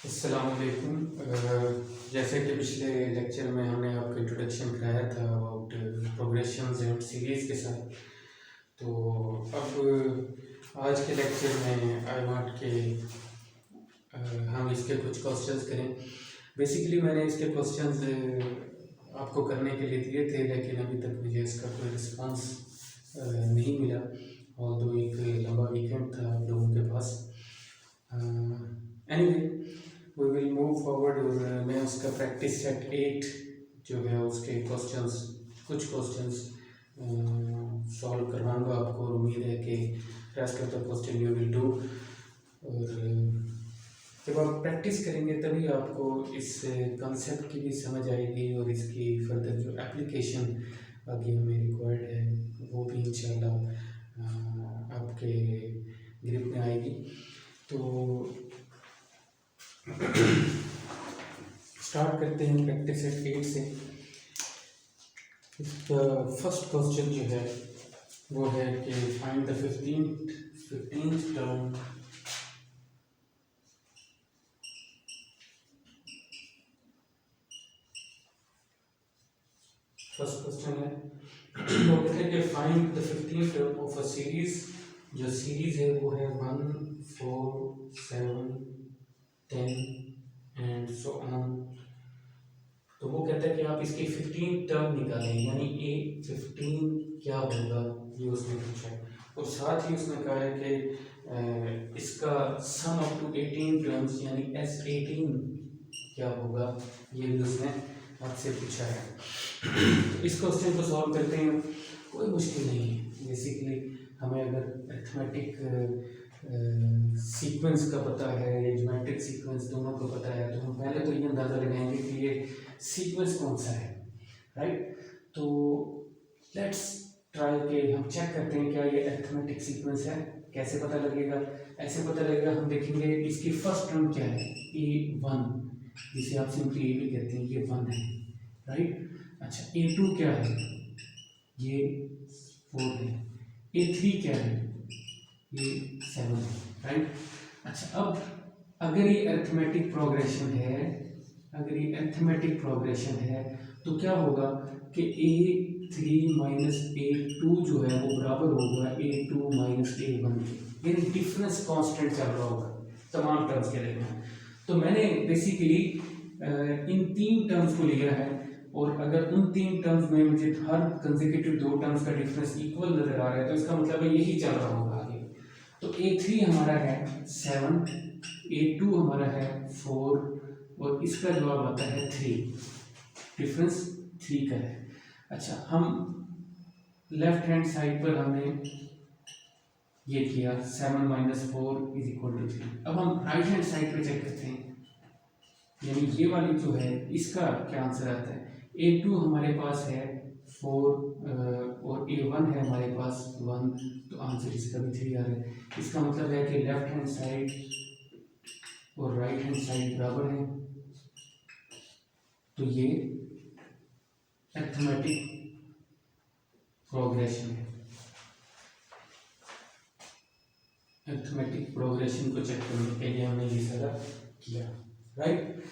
अस्सलामुअलैकुम। जैसे कि पिछले लेक्चर में हमने आपको इंट्रोडक्शन कराया था अबाउट प्रोग्रेशंस एंड सीरीज़ के साथ, तो अब आज के लेक्चर में आई वांट के हम इसके कुछ क्वेश्चंस करें। बेसिकली मैंने इसके क्वेश्चंस आपको करने के लिए दिए थे, लेकिन अभी तक मुझे इसका कोई रिस्पांस नहीं मिला, और दो एक लंबा वीकेंड था आप लोगों के पास। Anyway we will move forward, और मैं उसका प्रैक्टिस सेट 8 जो है उसके कुछ क्वेश्चंस सॉल्व करवाऊंगा आपको, और उम्मीद है कि rest of the question you will do. और जब आप प्रैक्टिस करेंगे तभी आपको इस कंसेप्ट की भी समझ आएगी, और इसकी फर्दर जो एप्लीकेशन आगे हमें रिक्वायर्ड है वो भी इंशाल्लाह आपके ग्रिप में आएगी। तो स्टार्ट करते हैं प्रैक्टिस सेट 8 से। इसका फर्स्ट क्वेश्चन जो है वो है कि find the 15th term first question है वो कहते हैं कि find the 15th term of a series. जो सीरीज है वो है 1, 4, 7, 10 एंड सो ऑन। तो वो कहता है कि आप इसकी 15 टर्म निकालें, यानी ए 15 क्या होगा ये उसने पूछा है, और साथ ही उसने कहा है कि इसका सम अप टू 18 टर्म्स यानी S18 क्या होगा, ये भी उसने आपसे पूछा है। तो इस क्वेश्चन को सॉल्व करते हैं, कोई मुश्किल नहीं है। बेसिकली हमें अगर अरिथमेटिक सीक्वेंस का पता है या ज्योमेट्रिक सीक्वेंस दोनों को पता है, तो हम पहले तो ये अंदाज़ा लगाएंगे कि ये सीक्वेंस कौन सा है, राइट। तो लेट्स ट्राई के हम चेक करते हैं क्या ये अरिथमेटिक सीक्वेंस है। कैसे पता लगेगा? ऐसे पता लगेगा, हम देखेंगे इसकी फर्स्ट टर्म क्या है, A1, जिसे आप सिंपली ए भी कहते हैं, ये 1 है, राइट। अच्छा, A2 क्या है, ये 4 है। A3 क्या है, ये 7 है, राइट। अच्छा, अब अगर ये अरिथमेटिक प्रोग्रेशन है, तो क्या होगा कि A3 माइनस A2 जो है वो बराबर होगा A2 माइनस A1 के, यानी डिफरेंस कांस्टेंट चल रहा होगा तमाम टर्म्स के दरमियान। तो मैंने बेसिकली इन 3 टर्म्स को लिया है, और अगर उन 3 टर्म्स में मुझे हर कंसेक्यूटिव 2 टर्म्स का डिफरेंस इक्वल नजर आ रहा है, तो इसका मतलब है यही चल रहा होगा आगे। तो A3 हमारा है 7, A2 हमारा है 4, और इसका जवाब आता है 3, डिफरेंस 3 का है। अच्छा, हम लेफ्ट हैंड साइड पर हमने ये किया 7 माइनस 4 इज इक्वल टू 3। अब हम राइट हैंड साइड पर चेक करते हैं, यानी ये वाली जो है इसका क्या आंसर आता है। A2 हमारे पास है 4 और A1 है हमारे पास 1, तो आंसर इसका भी 3 आ रहा है। इसका मतलब है कि लेफ्ट हैंड साइड और राइट हैंड साइड बराबर है, तो ये अरिथमेटिक प्रोग्रेशन है। अरिथमेटिक प्रोग्रेशन को चेक करने के लिए हमने ये सारा किया, राइट।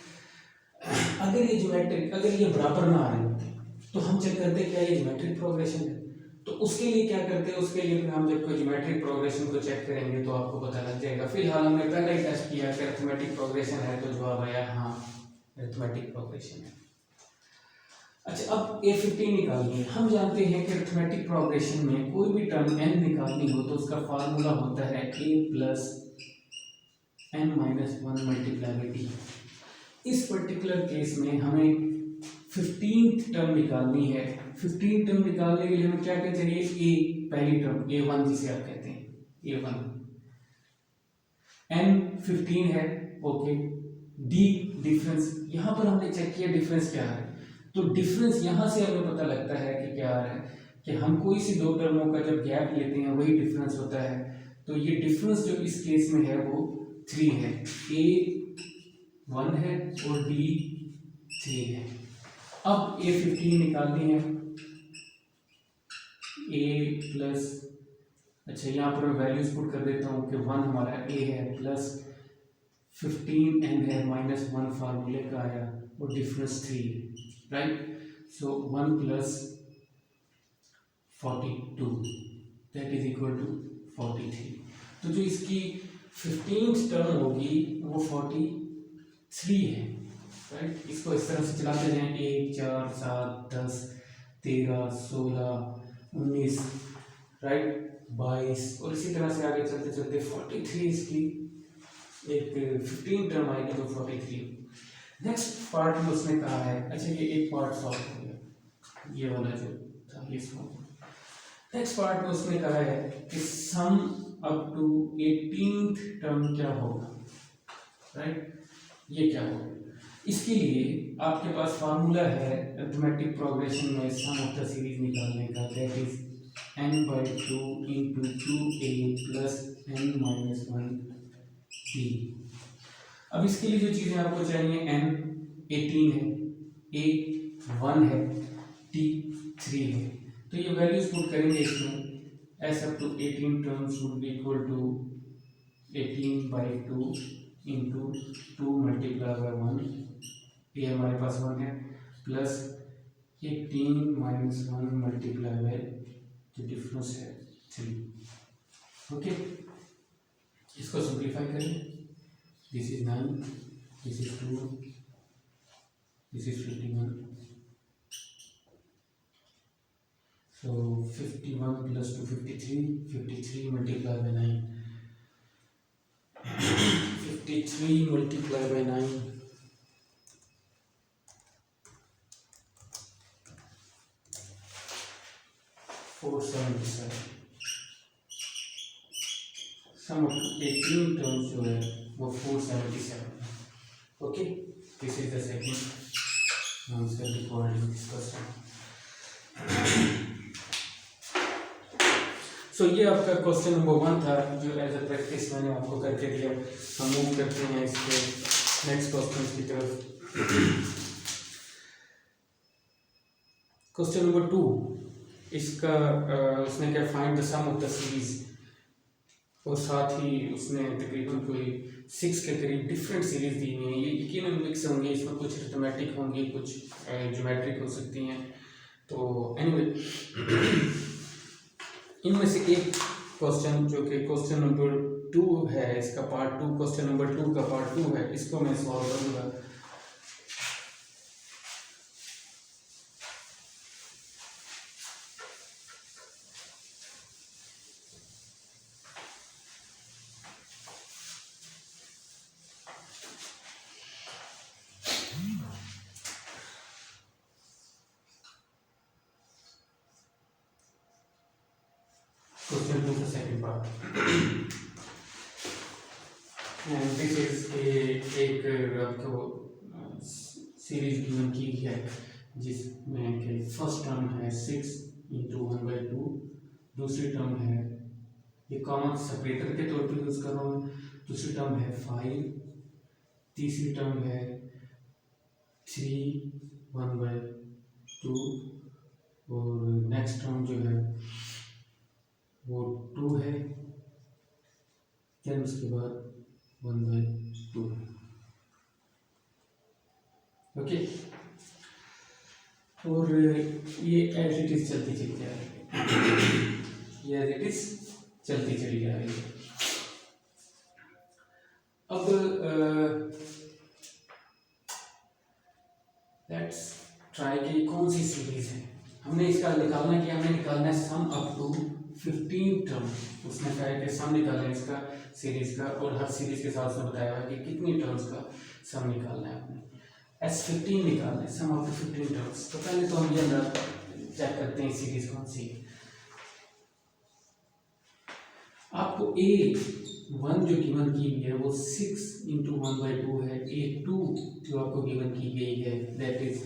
अगर ये बराबर ना आ रहे होते तो हम चेक करते क्या ये ज्योमेट्रिक प्रोग्रेशन है। तो उसके लिए क्या करते हैं, उसके लिए फिर हम जब कोई ज्योमेट्रिक प्रोग्रेशन को चेक करेंगे तो आपको पता लग जाएगा। फिलहाल हमने पहले ही टेस्ट किया कि अरिथमेटिक प्रोग्रेशन है, तो जवाब आया हाँ अरिथमेटिक प्रोग्रेशन है। अच्छा, अब A15 निकालनी है। हम जानते हैं कि अरिथमेटिक प्रोग्रेशन में कोई भी टर्म n निकालनी हो तो उसका फार्मूला होता है a plus n minus 1 multiply by D. इस पर्टिकुलर केस में हमें 15th टर्म निकालनी है। 15th टर्म निकालने के लिए हमें क्या कहते हैं, ए पहली टर्म A1 जिसे आप कहते हैं A1, n 15 है, ओके। डी डिफरेंस, यहाँ पर हमने चेक किया डिफरेंस क्या है, तो डिफरेंस यहाँ से हमें पता लगता है कि क्या आ रहा है कि हम कोई सी 2 टर्मों का जब गैप लेते हैं वही डिफरेंस होता है। तो ये डिफरेंस जो इस केस में है वो 3 है, A1 है और D3 है। अब A15 निकालनी है, A प्लस अच्छा, यहाँ पर मैं वैल्यूज पुट कर देता हूँ कि 1 हमारा ए है प्लस 15n है माइनस 1 फार्मूले का आया और डिफरेंस 3 है, right. So 1 plus 42 that is equal to 43। तो जो इसकी 15th टर्म होगी वो 43 है, राइट। इसको इस तरह से चलाते जाएं, 1 4 7 10 13 16 19, राइट, 22 और इसी तरह से आगे चलते चलते 43 इसकी एक 15 टर्म आएगी तो 43। नेक्स्ट पार्ट में उसने कहा है, अच्छा ये एक पार्ट सॉल्व हो गया, ये वाला जो था ये सॉल्व। नेक्स्ट पार्ट में उसने कहा है कि sum up to 18th term क्या होगा, राइट, ये क्या होगा। इसके लिए आपके पास फार्मूला है अरिथमेटिक प्रोग्रेशन में सम ऑफ द सीरीज निकालने का, that is n/2 into 2a plus n minus 1b। अब इसके लिए जो चीज़ें आपको चाहिए, n 18 है, a 1 है, t 3 है, तो ये वैल्यूज पुट करेंगे इसमें, s up to 18 terms would be equal to 18/2 into 2 multiply by 1, ये हमारे पास 1 है, प्लस 18 माइनस 1 मल्टीप्लाई बाय जो डिफरेंस है 3। ओके, इसको सिंप्लीफाई करें, this is 9, this is 2, this is 51, so 51 plus 2 53, 53 multiplied by 9, 53 multiplied by 9, 477। Sum of 18 terms जो है वो 477। Okay, this is the second answer required in this question. So ये आपका question number 1 था जो एज अ प्रैक्टिस मैंने आपको करके दिया। हम मूव करते हैं इसके नेक्स्ट क्वेश्चन की तरफ। क्वेश्चन नंबर 2, इसका उसने क्या, find the sum of the series, और साथ ही उसने तकरीबन कोई 6 के करीब डिफरेंट सीरीज दी हुई हैं। ये यकीनन मिक्स होंगे, इसमें कुछ अरिथमेटिक होंगी, कुछ ज्योमेट्रिक हो सकती हैं। तो एनीवे इनमें से एक क्वेश्चन जो कि क्वेश्चन नंबर 2 है, इसका पार्ट 2, क्वेश्चन नंबर 2 का पार्ट 2 है, इसको मैं सॉल्व करूँगा। Question 2 the second part and this is एक आपको सीरीज गिवन की है जिसमें के फर्स्ट टर्म है 6 इंटू 1/2, दूसरी टर्म है, ये कॉमन सेपरेटर के तौर पे यूज कर रहा हूँ, दूसरी टर्म है 5, तीसरी टर्म है 3 1/2 और नेक्स्ट टर्म जो है वो 2 है, फिर उसके बाद 1/2। ओके, और ये एज इट इज चलती चली जा रही है, ये एज इट इज चलती चली जा रही है। अब लेट्स ट्राई कि कौन सी सीरीज है हमने इसका निकालना कि हमें निकालना है सम अप टू 15 टर्म। उसने कहा है कि सम निकालना है इसका सीरीज का, और हर सीरीज के साथ उसने बताया है कि कितनी टर्म्स का सम निकालना है अपने। S15 निकालना है, सम ऑफ द 15 टर्म्स। तो पहले तो हम ये चेक करते हैं सीरीज कौन सी है। आपको A1 जो गिवन की गई है वो 6 इंटू 1/2 है, A2 जो आपको गिवन की गई है दैट इज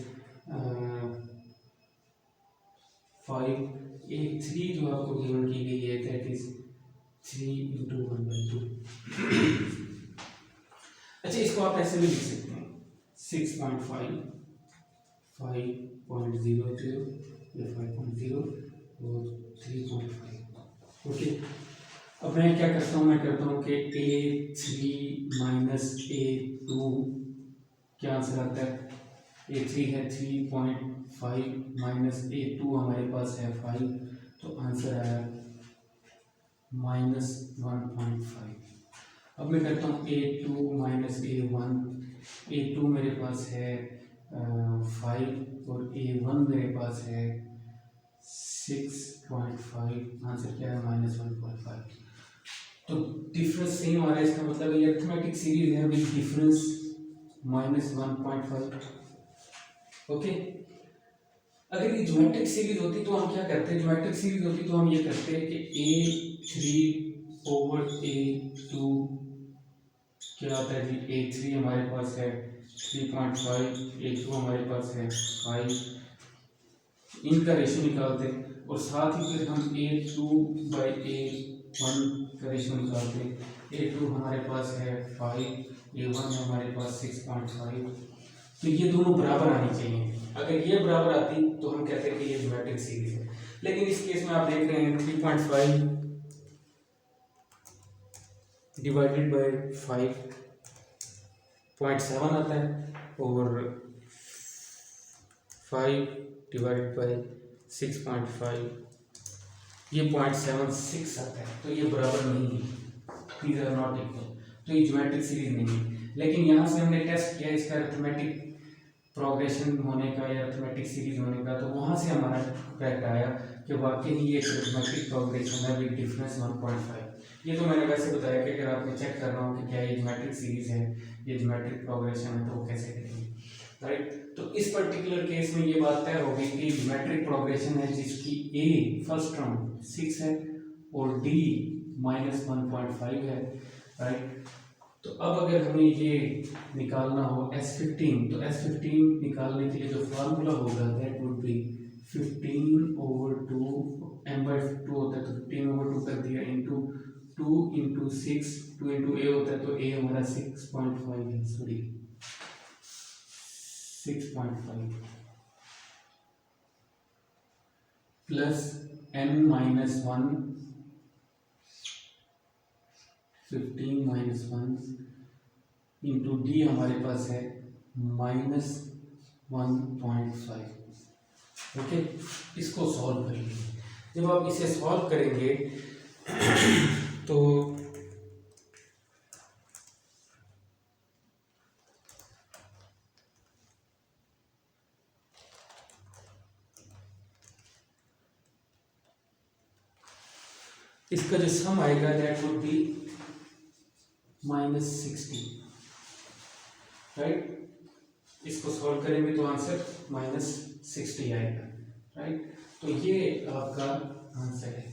5, A3 जो आपको गिवन की गई है दैट इज 3 इंटू 1/2। अच्छा, इसको आप ऐसे भी लिख सकते हैं 6.5, 5.00 या 5.0 और 3.5। ओके, अब मैं क्या करता हूँ, मैं करता हूँ कि A3 माइनस A2 क्या आंसर आता है। A3 है 3.5 माइनस A2 हमारे पास है 5, तो आंसर आया -1.5। अब मैं करता हूँ A2 माइनस A1। A2 मेरे पास है 5 और A1 मेरे पास है 6.5, आंसर क्या है -1.5। तो डिफरेंस सेम आ रहा है, इसका मतलब ये अरिथमेटिक सीरीज है विद डिफरेंस -1.5। ओके, अगर ये ज्योमेट्रिक सीरीज होती तो हम क्या करते हैं, ज्योमेट्रिक सीरीज होती तो हम ये करते हैं कि A3 ओवर A2 क्या आता है जी, A3 हमारे पास है 3.5, A2 हमारे पास है 5, इनका रेशियो निकालते हैं और साथ ही फिर हम A2 बाई A1 का रेशियो निकालते हैं। A2 हमारे पास है 5, A1 है हमारे पास 6.5, तो ये दोनों बराबर आनी चाहिए। अगर ये बराबर आती तो हम कहते हैं कि ये ज्योमेट्रिक सीरीज है, लेकिन इस केस में आप देख रहे हैं 3.5 डिवाइडेड बाई 5.7 आता है और 5 डिवाइडेड बाई 6.5 ये 0.76 आता है, तो ये बराबर नहीं है, दीज आर नॉट इक्वल, तो ये ज्योमेट्रिक सीरीज नहीं है। लेकिन यहाँ से हमने टेस्ट किया इसका अरिथमेटिक प्रोग्रेशन होने का या अरिथमेटिक सीरीज होने का, तो वहाँ से हमारा करेक्ट आया कि वाकई ही ये अरिथमेटिक प्रोग्रेशन है विद डिफरेंस 1.5। ये तो मैंने वैसे बताया कि अगर आपने चेक करना हो कि क्या ये ज्योमेट्रिक सीरीज है, ये ज्योमेट्रिक प्रोग्रेशन है, तो वो कैसे करेंगे, राइट। तो इस पर्टिकुलर केस में ये बात तय होगी कि ज्योमेट्रिक प्रोग्रेशन है जिसकी ए फर्स्ट टर्म 6 है और डी -1.5 है, राइट। तो अब अगर हमें ये निकालना हो S15, तो S15 निकालने के लिए जो फार्मूला होगा दैट वुड बी 15/2, m/2 होता है तो 15/2 कर दिया इंटू 2 इंटू 6, 2 इंटू ए होता है तो ए हमारा 6.5 है, sorry 6.5 plus n-1 15 minus 1 into D हमारे पास है -1.5। ओके, इसको सॉल्व करेंगे। जब आप इसे सॉल्व करेंगे तो इसका जो सम आएगा दैट वुड बी -60, राइट। इसको सॉल्व करेंगे तो आंसर -60 आएगा, राइट। तो ये आपका आंसर है।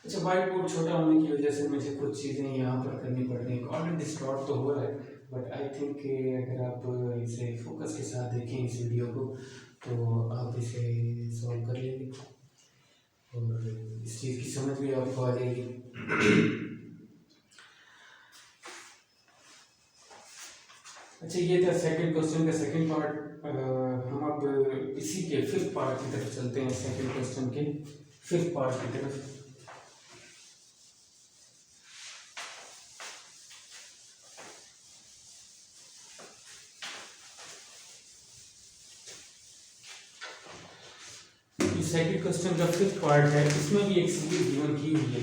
अच्छा, व्हाइट बोर्ड छोटा होने की वजह से मुझे कुछ चीज़ें यहाँ पर करनी पड़ रही हैं, ऑलरेडी डिस्टॉर्ट तो हो रहा है, बट आई थिंक अगर आप इसे फोकस के साथ देखें इस वीडियो को तो आप इसे सॉल्व कर लेंगे और इस चीज़ की समझ भी आपको आ जाएगी। अच्छा, ये था सेकंड क्वेश्चन का सेकंड पार्ट। हम अब इसी के फिफ्थ पार्ट की तरफ चलते हैं, सेकंड क्वेश्चन के फिफ्थ पार्ट की तरफ। सेकंड क्वेश्चन का फिफ्थ पार्ट है, इसमें भी एक सीरीज गिवन की हुई है।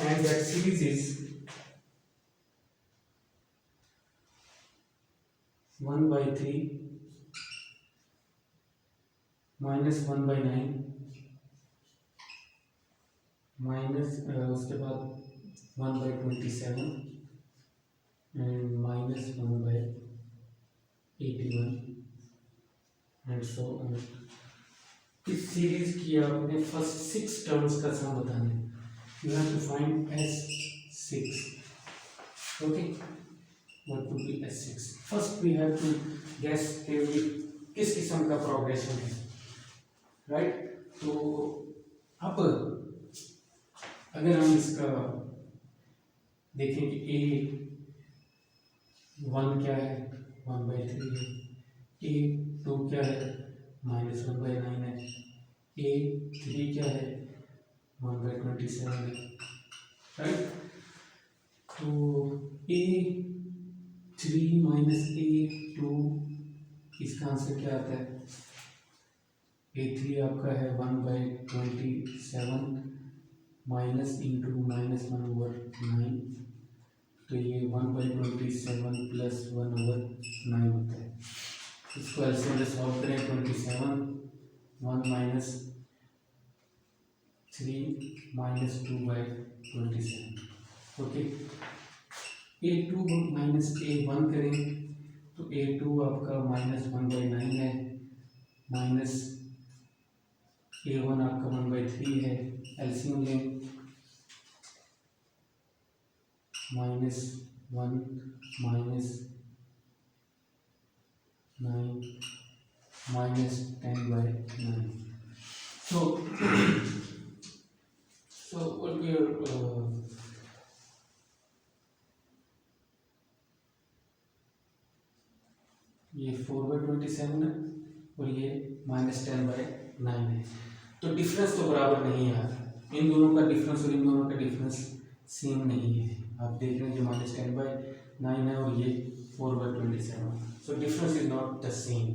And that series is 1/3 minus 1/9 minus उसके बाद 1/27 and minus 1/81 and so on. इस सीरीज की आपने फर्स्ट 6 टर्म्स का सम बताना है। You have to find S6. Okay, what would be S6? First we have to guess कि किस किस्म का प्रोग्रेशन है, राइट। तो अब अगर हम इसका देखें कि A1 क्या है 1/3 है, A2 क्या है -1/9 है, A3 क्या है 1/27 है, राइट। तो A3 माइनस A2 इसका आंसर क्या आता है, A3 आपका है 1/27 माइनस इंटू -1/9, तो ये 1/27 प्लस 1/9 होता है। इसको एलसीएम में सॉल्व करें, 27 1 minus 3 minus 2/27, okay. A2 minus A1 करें तो A2 आपका -1/9 है, माइनस A1 आपका 1/3 है, एलसीएम लें, -1 -9 -10/9. So what we are ये 4/27 है और ये -10/9 है। तो डिफरेंस तो बराबर नहीं है यार, इन दोनों का डिफरेंस और इन दोनों का डिफरेंस सेम नहीं है। आप देख रहे हैं जो -10/9 है और ये 4/27, so difference is not the same.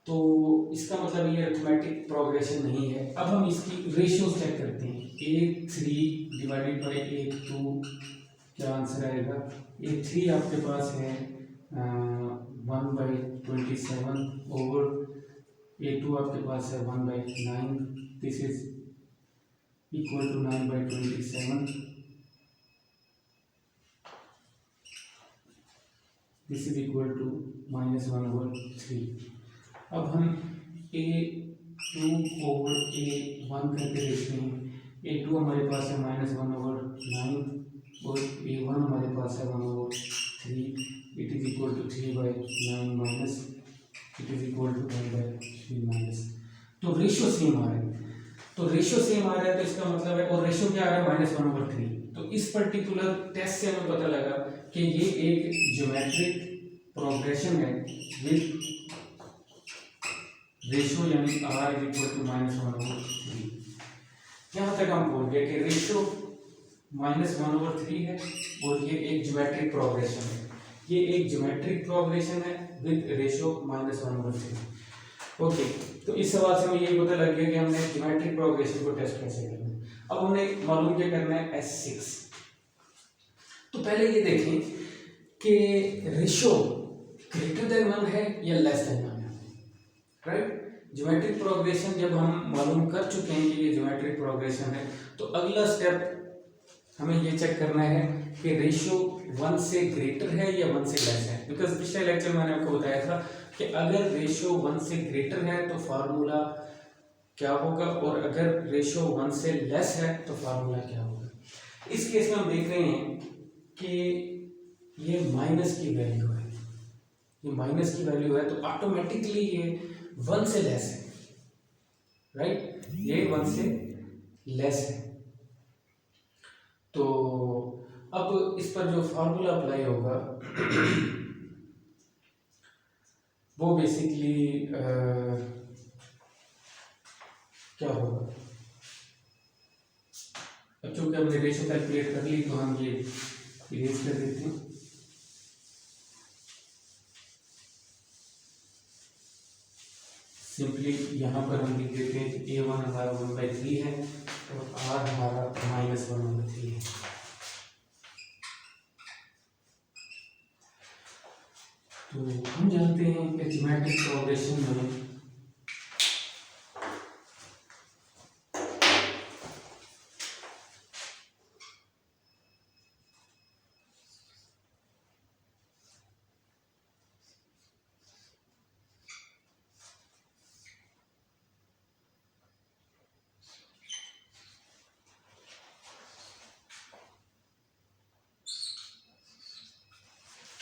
तो इसका मतलब ये अरिथमेटिक प्रोग्रेशन नहीं है। अब हम इसकी रेशियोज चेक करते हैं। A3 डिवाइडेड बाई A2 क्या आंसर आएगा, A3 आपके पास है 1/27 ओवर A2 आपके पास है 1/9, this is equal to 9/27, this is equal to -1/3। अब हम A2 ओवर A1 करके देखते हैं। A2 हमारे पास है -1/9 और A1 हमारे पास है 1/3, it is equal to 3/9 minus it is equal to 1/3 minus. तो रेशियो सेम आ रहा है, तो रेशियो सेम आ रहा है तो इसका मतलब है, और रेशियो क्या आ रहा है -1/3। तो इस पर्टिकुलर टेस्ट से हमें पता लगा कि ये एक ज्योमेट्रिक प्रोग्रेशन है विद रेशियो यानी R इज इक्वल टू -1/3। यहाँ तक हम बोल गए कि रेशियो -1/3 है और ये एक ज्योमेट्रिक प्रोग्रेशन है, ये एक ज्योमेट्रिक प्रोग्रेशन है विद रेशियो -1/3, ओके। तो इस सवाल से हमें ये पता लग गया कि हमने ज्योमेट्रिक प्रोग्रेशन को टेस्ट कैसे करना है। अब हमने मालूम क्या करना है, S6। तो पहले ये देखें कि रेशियो ग्रेटर देन 1 है या लेस देन 1 है, राइट। ज्योमेट्रिक प्रोग्रेशन जब हम मालूम कर चुके हैं कि ये ज्योमेट्रिक प्रोग्रेशन है, तो अगला स्टेप हमें ये चेक करना है कि रेशियो 1 से ग्रेटर है या 1 से लेस है। बिकॉज पिछले लेक्चर में मैंने आपको बताया था कि अगर रेशियो 1 से ग्रेटर है तो फार्मूला क्या होगा, और अगर रेशियो 1 से लेस है तो फार्मूला क्या होगा। इस केस में हम देख रहे हैं कि ये माइनस की वैल्यू है, ये माइनस की वैल्यू है, तो ऑटोमेटिकली ये 1 से लेस है, राइट, ये 1 से लेस है। तो अब इस पर जो फार्मूला अप्लाई होगा वो बेसिकली क्या होगा, अब चूंकि हमने रेशियो कैलकुलेट कर ली तो हम ये इरेज कर देते हैं। सिंपली यहाँ पर हम लिख देते हैं कि A1 हमारा 1/3 है और R हमारा -1/3 है। तो हम जानते हैं कि ज्योमेट्रिक प्रोग्रेशन में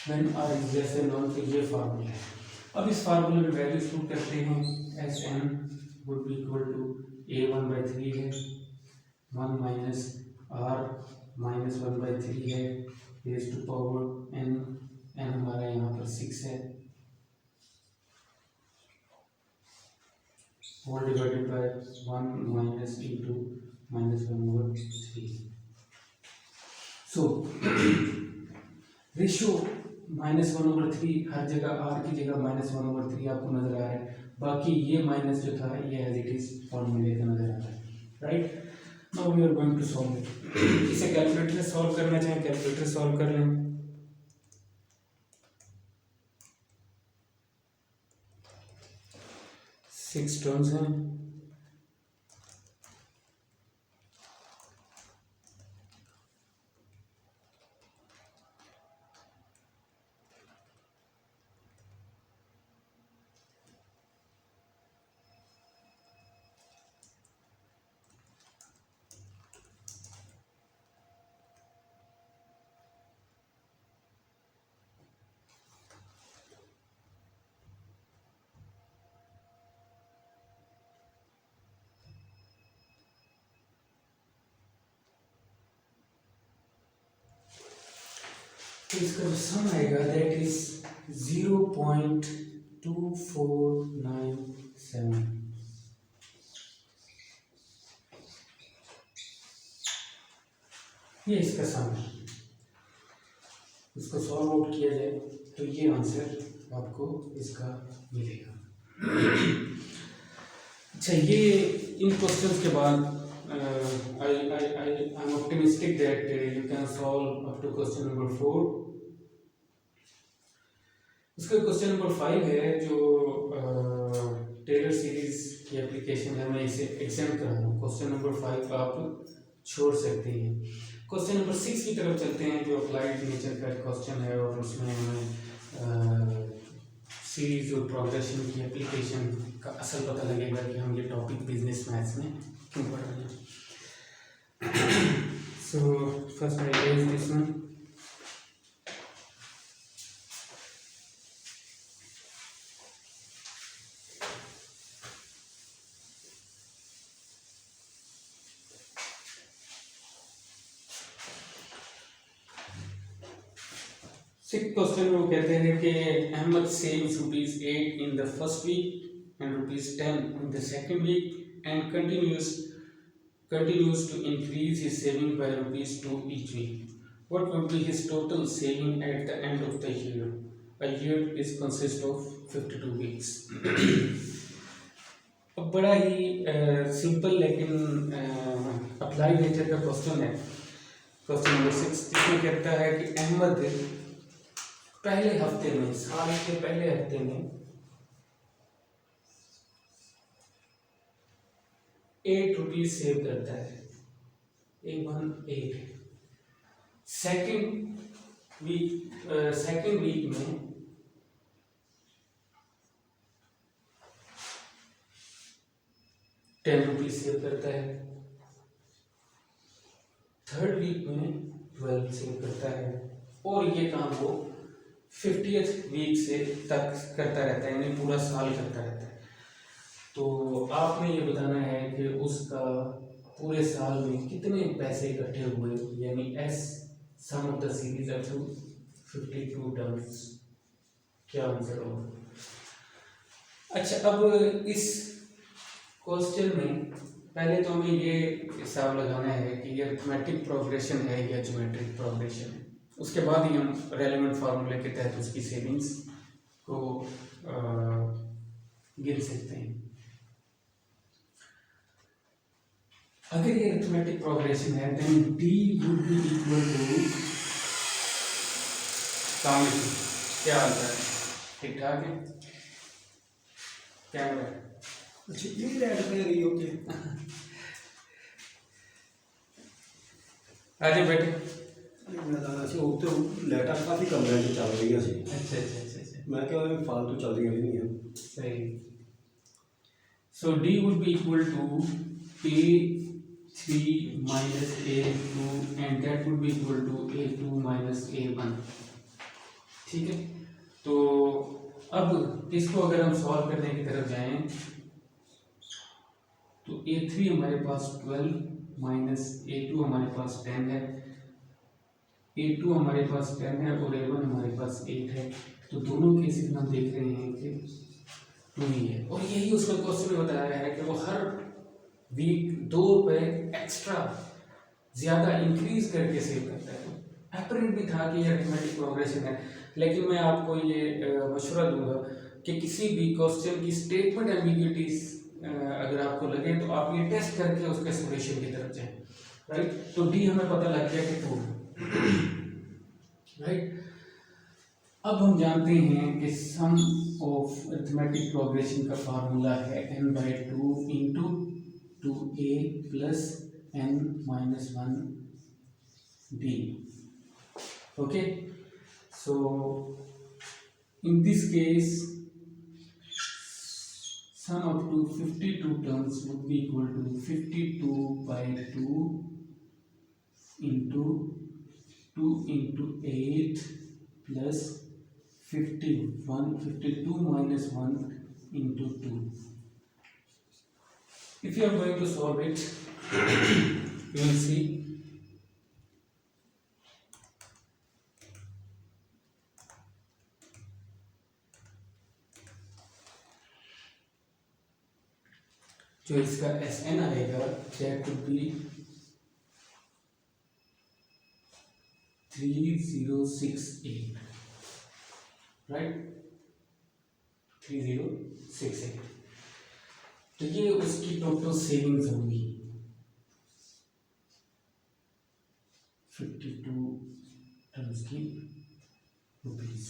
when R is less than 1, तो ये फार्मूला है। अब इस फार्मूले में वैल्यू पुट करते हैं, Sn would be equal to A1/3 है, 1 माइनस R -1/3 है, raised to power n N हमारा यहाँ पर 6 है, whole divided by 1 minus into -1/3। So ratio -1/3 हर जगह r की जगह -1/3 आपको नजर आ रहा है, बाकी ये माइनस जो था ये एज इट इज फॉर्मूले का नजर आ रहा है, right. Now we are going to solve it. इसे कैलकुलेटर से सॉल्व करना चाहें कैलकुलेटर सॉल्व कर लें। 6 टर्म्स हैं, तो इसका जो सम आएगा दैट इज 0.2497। ये इसका सम है, इसको सॉल्व आउट किया जाए तो ये आंसर आपको इसका मिलेगा। अच्छा, ये इन क्वेश्चंस के बाद I am optimistic that you can solve up to question number 4। उसका क्वेश्चन नंबर 5 है जो टेलर सीरीज की एप्लीकेशन है, मैं इसे एग्जाम कर रहा हूँ। क्वेश्चन नंबर 5 आप छोड़ सकते हैं। क्वेश्चन नंबर 6 की तरफ चलते हैं जो अप्लाइड नेचर का क्वेश्चन है, और उसमें हमें सीरीज और प्रोग्रेशन की एप्लीकेशन का असल पता लगेगा कि हम ये टॉपिक बिजनेस मैथ्स में क्यों पढ़ रहे हैं। So first I raise this one. Six question में वो कहते हैं कि Ahmed saves ₹8 in the first week and ₹10 in the second week and continues to increase his saving by ₹2 each week. What would be his total saving at the end of the year? A year is consist of 52 weeks. अब बड़ा ही simple लेकिन applied nature का question है। Question number 6 इसमें कहता है कि अहमद पहले हफ्ते में, साल के पहले हफ्ते में 8 रुपीज सेव करता है, 8 सेकेंड वीक में 10 रुपीज सेव करता है, थर्ड वीक में 12 सेव करता है, और ये काम वो 50th वीक से तक करता रहता है, यानी पूरा साल करता रहता है। तो आपने ये बताना है कि उसका पूरे साल में कितने पैसे इकट्ठे हुए, यानी S sum of the series up to 52 terms. क्या आंसर होगा? अच्छा, अब इस क्वेश्चन में पहले तो हमें ये हिसाब लगाना है कि ये अरिथमेटिक प्रोग्रेशन है या ज्योमेट्रिक प्रोग्रेशन है। उसके बाद ही हम रेलेवेंट फार्मूले के तहत उसकी सेविंग्स को गिन सकते हैं। अगर ये अरिथमेटिक प्रोग्रेशन है then D would be equal to, क्या आता है? ठीक ठाक है? क्या है? अच्छा, ये ऐड कर रही हो के आजे बेटे। मैं ਅਸੀਂ ਉੱਤੇ ਲੈਟਰ ਕਾਫੀ ਕਮਰਿਆਂ 'ਚ ਚੱਲ ਰਹੀਆਂ ਸੀ। अच्छा, मैं क्या फालतू चल रही नहीं है। सही। So D would be equal to A3 minus A2 and that would be equal to A2 minus A1। ठीक है, तो अब इसको अगर हम सॉल्व करने की तरफ जाएं तो A3 हमारे पास 12 माइनस A2 हमारे पास 10 है, A2 हमारे पास 10 है और A1 हमारे पास 8 है, तो दोनों केसेस में हम देख रहे हैं कि 2 ही है। और यही उसमें क्वेश्चन में बताया है कि वो हर वीक 2 रुपए एक्स्ट्रा ज़्यादा इंक्रीज करके सेव करता है। तो अप्रेंट भी था कि ये अरिथमेटिक प्रोग्रेशन है, लेकिन मैं आपको ये मशवरा दूंगा कि किसी भी क्वेश्चन की स्टेटमेंट एम्बिग्यूटीज अगर आपको लगे तो आप ये टेस्ट करके उसके सॉल्यूशन की तरफ जाएं, राइट। तो डी हमें पता लग गया कि 2 है, राइट। अब हम जानते हैं कि सम ऑफ अरिथमेटिक प्रोग्रेशन का फार्मूला है n/2 into 2a plus n-1d। Okay, so in this case sum up to 52 terms would be equal to 52/2 into 2 into 8 plus 52 minus 1 into 2. If you are going to solve it, you will see जो इसका Sn आएगा that would be 3068, right, 3068। तो ये उसकी total savings होगी 52 terms की rupees.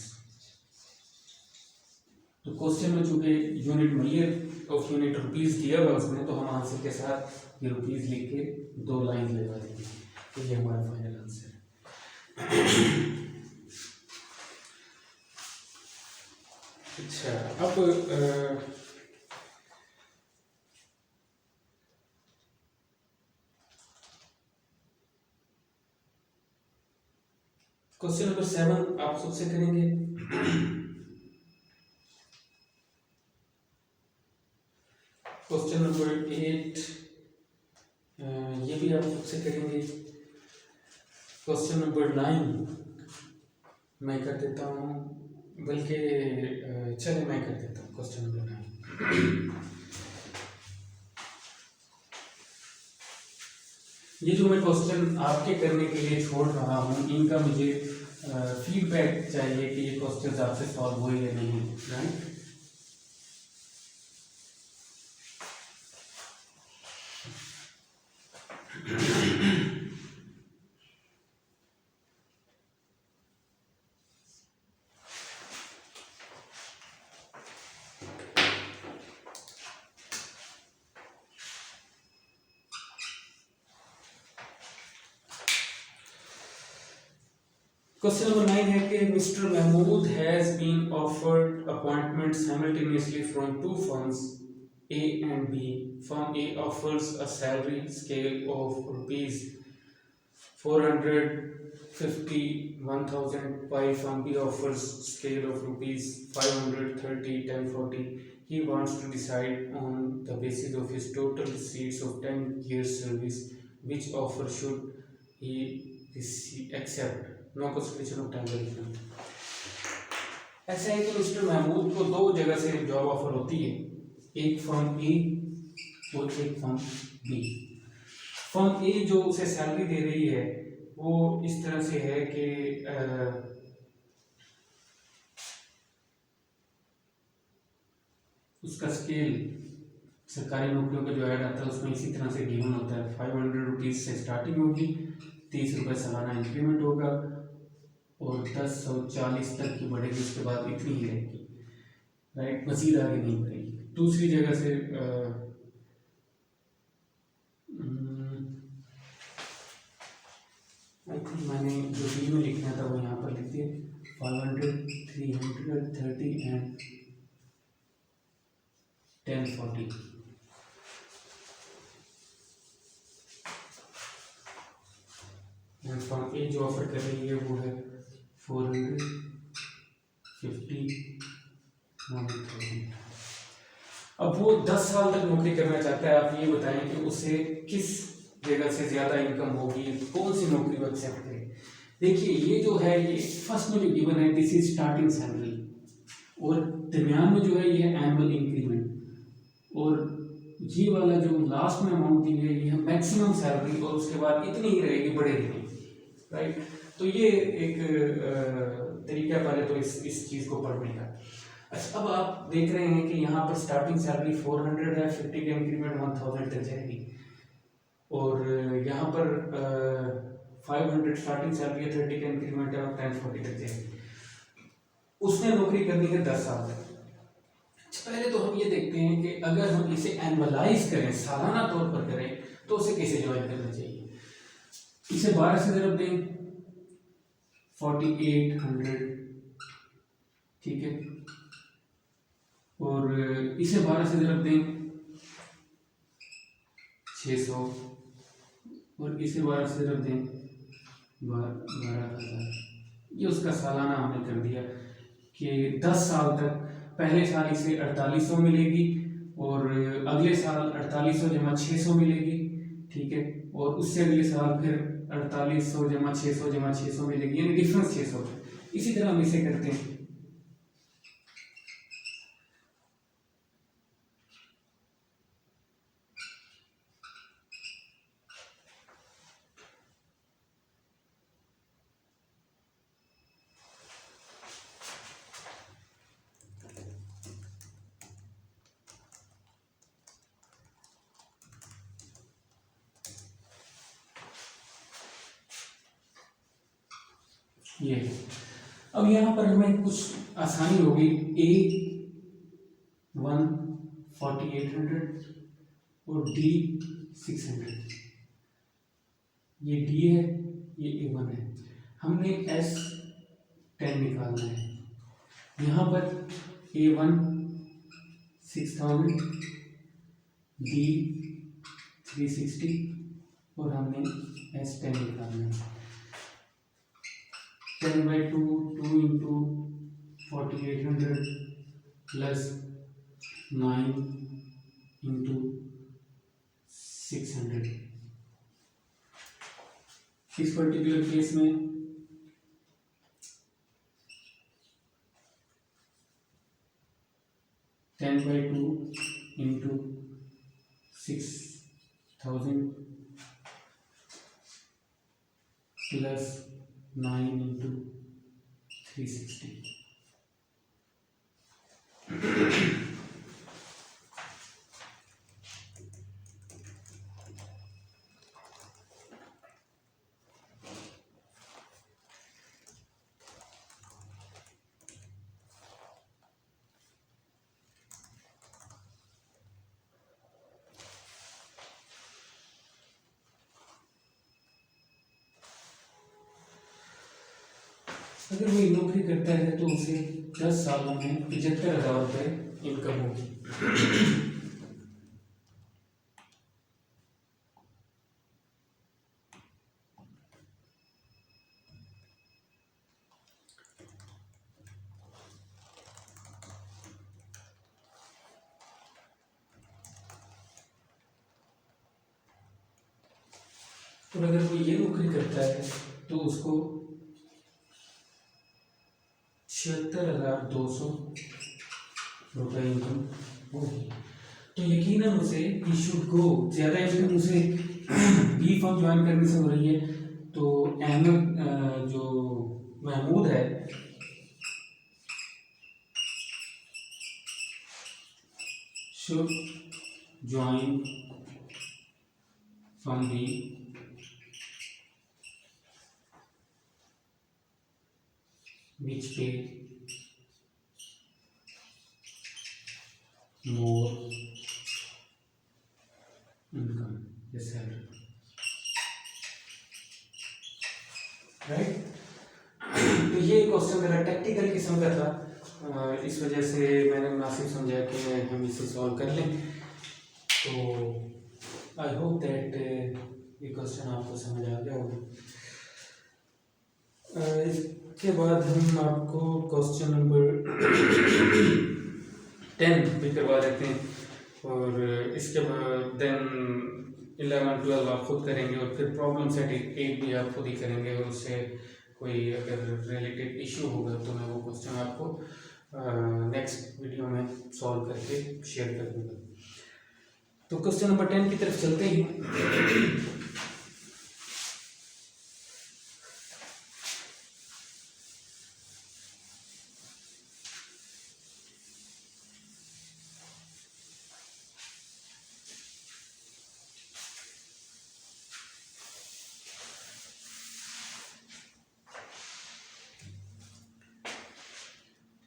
तो question में चूंकि unit million of unit rupees दिया हुआ उसमें, तो हम आंसर के साथ ये रुपीस लिख के 2 लाइन लगा देंगे। तो ये हमारा फाइनल आंसर है। अच्छा, अब क्वेश्चन नंबर 7 आप सबसे करेंगे। क्वेश्चन नंबर 8 ये भी आप सबसे करेंगे। क्वेश्चन नंबर 9 मैं कर देता हूँ, बल्कि चले मैं कर देता हूँ क्वेश्चन नंबर 9। ये जो मैं क्वेश्चन आपके करने के लिए छोड़ रहा हूँ, इनका मुझे फीडबैक चाहिए कि ये क्वेश्चन आपसे सॉल्व हुए या नहीं, राइट। क्वेश्चन नंबर 9 है कि mister Mahmood has been offered appointment simultaneously from 2 firms A and B. Firm A offers a salary scale of rupees 451,000, while firm B offers scale of rupees 530, 10, 40. He wants to decide on the basis of his total receipts of 10 years service which offer should he accept. No consideration of time management. ऐसा है कि mister Mahmood को 2 जगह से job offer होती है, एक firm ए और एक फर्म बी। फर्म ए जो उसे सैलरी दे रही है वो इस तरह से है कि उसका स्केल सरकारी नौकरियों का जो ऐड आता है उसमें इसी तरह से गिवन होता है। 500 रुपीज़ से स्टार्टिंग होगी, 30 रुपये सालाना इंक्रीमेंट होगा और 1040 तक की बढ़ेगी, उसके बाद इतनी ही रहेगी, राइट, मजीद आगे नहीं बढ़ेगी। दूसरी जगह से आई थिंक मैंने जो बी में लिखना था वो यहाँ पर लिख दिया, 500, 330 एंड 1040। फर्म ए जो ऑफर कर रही है वो है 450, 1000। अब वो 10 साल तक नौकरी करना चाहता है। आप ये बताएं कि उसे किस जगह से ज़्यादा इनकम होगी, कौन सी नौकरी वो एक्सेप्ट करे। देखिए ये जो है, ये फर्स्ट में जो गिवन है दिस इज स्टार्टिंग सैलरी, और दरमियान में जो है ये है एनुअल इंक्रीमेंट, और ये वाला जो लास्ट में अमाउंट दी है ये है मैक्सिमम सैलरी, और उसके बाद इतनी ही रहेगी, बढ़ेगी नहीं, राइट। तो ये एक तरीका पहले तो इस चीज़ को पढ़ने का। अच्छा, अब आप देख रहे हैं कि यहाँ पर स्टार्टिंग सैलरी 400 है, 50 का इंक्रीमेंट 1000 तक जाएगी, और यहाँ पर 500 स्टार्टिंग सैलरी है, 30 का इंक्रीमेंट है, और 1040 तक जाएगी। उसने नौकरी करनी है 10 साल तक। पहले तो हम ये देखते हैं कि अगर हम इसे एनुअलाइज करें, सालाना तौर पर करें, तो उसे कैसे ज्वाइन करना चाहिए। इसे 12 से ज़रब दें, 4800, ठीक है, और इसे 12 से ज़रब दें 600, और इसे 12 से ज़रब दें 12,000। ये उसका सालाना हमने कर दिया कि 10 साल तक, पहले साल इसे 4800 मिलेगी, और अगले साल 4800 जमा 600 मिलेगी, ठीक है, और उससे अगले साल फिर 4800 जमा 600 जमा 600 मिलेगी, यानी डिफरेंस 600। इसी तरह हम इसे करते हैं। ये अब यहाँ पर हमें कुछ आसानी होगी। A1 4800 और D600, ये D है, ये A1 है, हमने S10 निकालना है। यहाँ पर A1 6000, D 360, और हमने S10 निकालना है। 10/2 2 into 4800 plus 9 into 600। इस पर्टिकुलर केस में 10/2 into 6000 plus 9 into 360। अगर वो नौकरी करता है तो उसे 10 सालों में 75,000 रुपये इनकम होगी। और अगर वो ये नौकरी करता है तो उसको 76,200 रुपये इनकम होगी। तो यकीनन उसे ही शुड गो, ज़्यादा इनकम उसे बी फॉर्म ज्वाइन करने से हो रही है, तो अहमद जो महमूद है should join from B which pay more income, the salary, right? तो ये क्वेश्चन मेरा टैक्टिकल किस्म का था, इस वजह से मैंने मुनासिब समझा कि हम इसे सॉल्व कर लें। तो आई होप दैट ये क्वेश्चन आपको समझ आ गया होगा। इसके बाद हम आपको क्वेश्चन नंबर 10 भी करवा देते हैं, और इसके बाद देन 11 12 आप खुद करेंगे, और फिर प्रॉब्लम सेट 8 भी आप खुद ही करेंगे, और उससे कोई अगर रिलेटेड इशू होगा तो मैं वो क्वेश्चन आपको नेक्स्ट वीडियो में सॉल्व करके शेयर कर दूँगा। तो क्वेश्चन नंबर 10 की तरफ चलते हैं।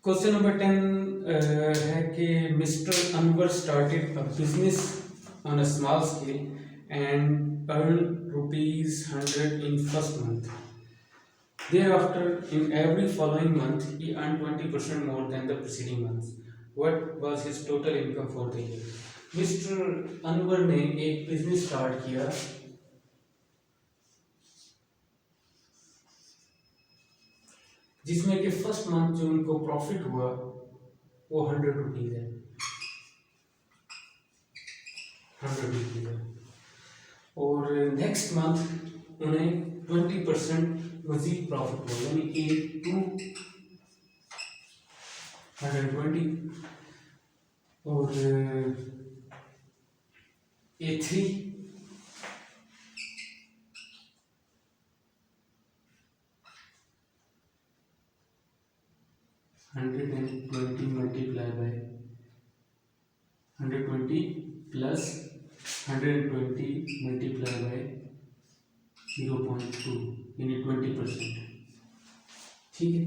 क्वेश्चन नंबर 10 है कि mister Anwar started a business on a small scale and earn ₹100 in first month. Thereafter, in every following month, he earned 20% more than the preceding months. What was his total income for the year? Mister Anwar ने एक business start किया जिसमें कि first month जो उनको profit हुआ वो ₹100 है, ₹100 है, और नेक्स्ट मंथ उन्हें 20% मजीद प्रॉफिट हुआ, यानी A2 120 और A3 120 multiplied by 120 plus 120 multiplied by 0.2 यानी 20%। ठीक है,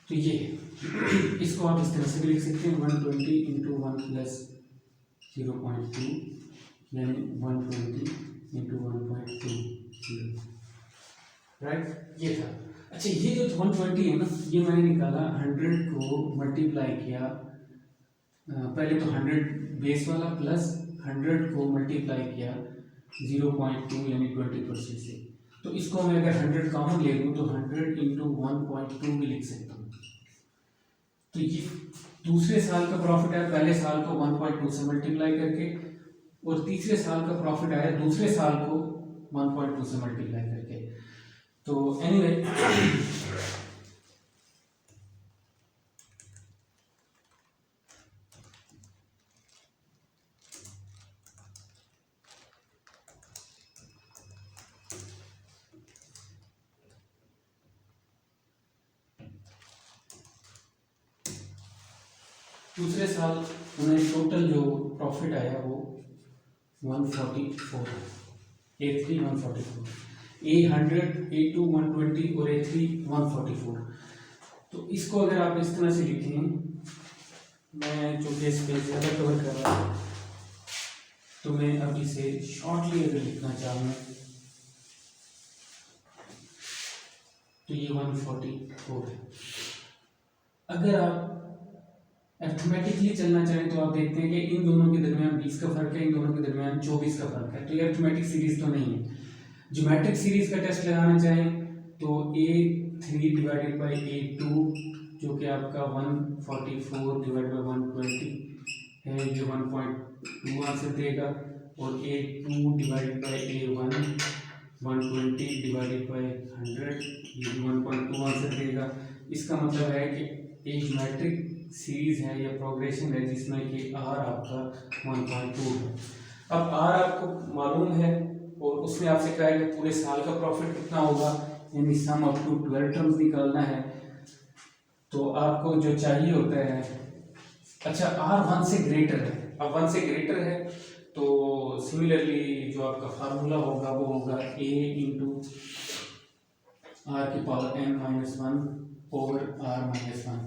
तो ये इसको आप इस तरह से भी लिख सकते हैं 120 इंटू 1 प्लस 0.2 यानी 120 इंटू 1.20, राइट, ये था। अच्छा, ये जो 120 है ना, ये मैंने निकाला 100 को मल्टीप्लाई किया, पहले तो 100 बेस वाला प्लस 100 को मल्टीप्लाई किया 0.2 यानी 20% से। तो इसको मैं अगर 100 कॉमन ले लूँ तो 100 इंटू 1.2 भी लिख सकता हूँ। तो ये दूसरे साल का प्रॉफिट है, पहले साल को 1.2 से मल्टीप्लाई करके, और तीसरे साल का प्रॉफिट आया दूसरे साल को 1.2 से मल्टीप्लाई करके। तो एनीवे दूसरे साल उन्हें टोटल जो प्रॉफिट आया वो 144, A3 144, A100 A2 120 और A3 144। तो इसको अगर आप इस तरह से लिखें, मैं चूँकि इस पे ज़्यादा कवर कर रहा हूँ तो मैं अब इसे शॉर्टली अगर लिखना चाहूँ तो ये 144 है। अगर आप अर्थमेटिकली चलना चाहें तो आप देखते हैं कि इन दोनों के दरमियान 20 का फर्क है, इन दोनों के दरमियान 24 का फर्क है, तो ये अर्थमेटिक सीरीज तो नहीं है। ज्योमेट्रिक सीरीज का टेस्ट लगाना चाहें तो A3 डिवाइडेड बाई A2 जो कि आपका 144 डिवाइड बाई 120 है, ये 1.2 आंसर देगा, और A2 divided by A1 120 divided by 100 ये भी 1.2 आंसर देगा। इसका मतलब है कि एक ज्योमेट्रिक सीरीज है या प्रोग्रेशन है जिसमें कि R आपका 1.2 है। अब R आपको मालूम है और उसने आपसे कहा है कि पूरे साल का प्रॉफिट कितना होगा, यानी सम अप टू 12 टर्म्स निकालना है। तो आपको जो चाहिए होता है, अच्छा R 1 से ग्रेटर है, अब 1 से ग्रेटर है तो सिमिलरली जो आपका फार्मूला होगा वो होगा A इंटू R की पावर n-1 ओवर R-1।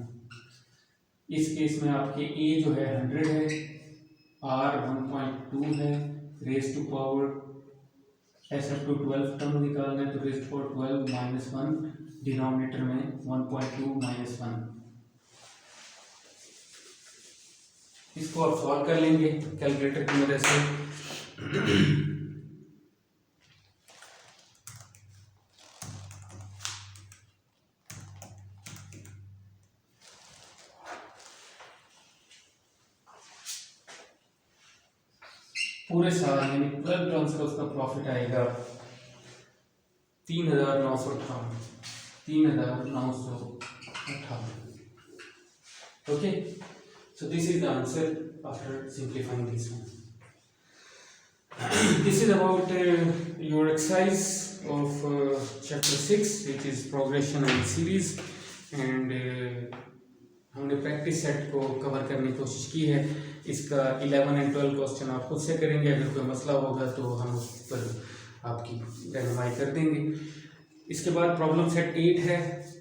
इस केस में आपके A जो है 100 है, R 1.2 है, raise to power S up to 12 term निकालना है तो रेज टू पावर 12 -1 डिनोमिनेटर में 1.2 -1। इसको आप सॉल्व कर लेंगे कैलकुलेटर की मदद से। पूरे साल यानी 12 टर्म्स का उसका प्रॉफिट आएगा 3,958। 3958. Okay, so this is the answer after simplifying this one. This is about your exercise of chapter 6, which is progression and series, and हमने प्रैक्टिस सेट को कवर करने की कोशिश की है। इसका 11 and 12 क्वेश्चन आप खुद से करेंगे। अगर कोई मसला होगा तो हम उस पर आपकी रहनुमाई कर देंगे। इसके बाद प्रॉब्लम सेट 8 है,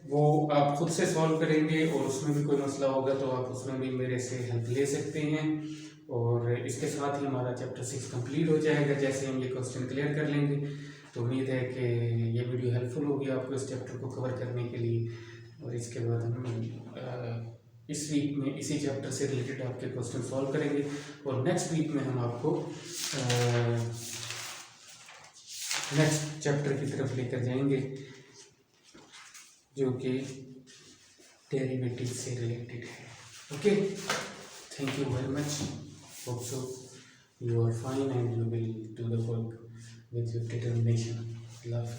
वो आप खुद से सॉल्व करेंगे, और उसमें भी कोई मसला होगा तो आप उसमें भी मेरे से हेल्प ले सकते हैं। और इसके साथ ही हमारा चैप्टर 6 कंप्लीट हो जाएगा जैसे हम ये क्वेश्चन क्लियर कर लेंगे। तो उम्मीद है कि ये वीडियो हेल्पफुल होगी आपको इस चैप्टर को कवर करने के लिए। और इसके बाद हम इस वीक में इसी चैप्टर से रिलेटेड आपके क्वेश्चन सॉल्व करेंगे, और नेक्स्ट वीक में हम आपको नेक्स्ट चैप्टर की तरफ लेकर जाएंगे जो कि डेरिवेटिव से रिलेटेड है। Okay, thank you very much. Hope so you are fine and you will do the work with your determination. Love.